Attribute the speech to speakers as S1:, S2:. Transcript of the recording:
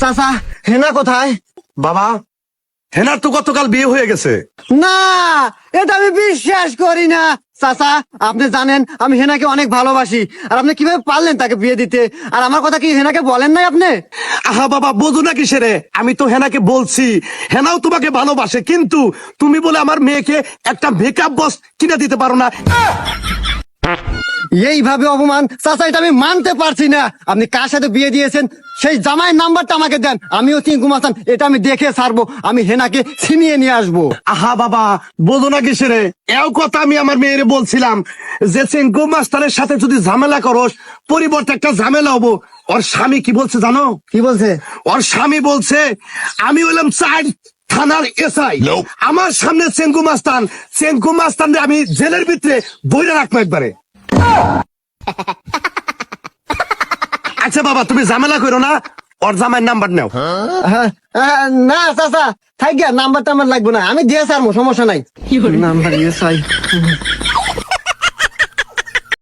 S1: চাচা হেনা কোথায়?
S2: বাবা, হেনার তো গতকাল বিয়ে হয়ে গেছে।
S1: না, এটা আমি বিশ্বাস করি না। চাচা আপনি জানেন আমি হেনাকে অনেক ভালোবাসি, আর আপনি কিভাবে পারলেন তাকে বিয়ে দিতে? আর আমার কথা কি হেনাকে বলেন নাই আপনি?
S2: আহা বাবা, বোঝো না কিসে রে? আমি তো হেনাকে বলছি হেনাও তোমাকে ভালোবাসে, কিন্তু তুমি বলে আমার মেয়েকে একটা মেকআপ বক্স কিনে দিতে পারো না।
S1: এইভাবে অপমান চাচা, এটা আমি মানতে পারছি না। আপনি কার সাথে বিয়ে দিয়েছেন সেই জামাইয়ের নাম্বারটা আমাকে দেন, আমিও চিঙ্কু মাস্তান এটা আমি দেখে ছাড়বো। আমি হেনাকে ছিনিয়ে নিয়ে আসবো।
S2: আহা বাবা, বোঝো না কিসে রে? এও কথা আমি আমার মেয়েরে বলছিলাম যে চেঙ্কু মাস্টারের সাথে যদি ঝামেলা করস, পরিবর্তে একটা ঝামেলা হবো। ওর স্বামী কি বলছে জানো?
S1: কি বলছে?
S2: ওর স্বামী বলছে আমি হইলাম চার থানার এসআই, আমার সামনে চেঙ্কু মাস্তান আমি জেলের ভিতরে বইরে রাখবো একবারে। আচ্ছা বাবা, তুমি ঝামেলা করো না, ওর জামাইয়ের নাম্বার নাও।
S1: না চাচা, থাক গিয়া, নাম্বারটা আমার লাগবে না, আমি দিয়ে ছাড়বো, সমস্যা নাই। নাম্বার ইয়ে চাই।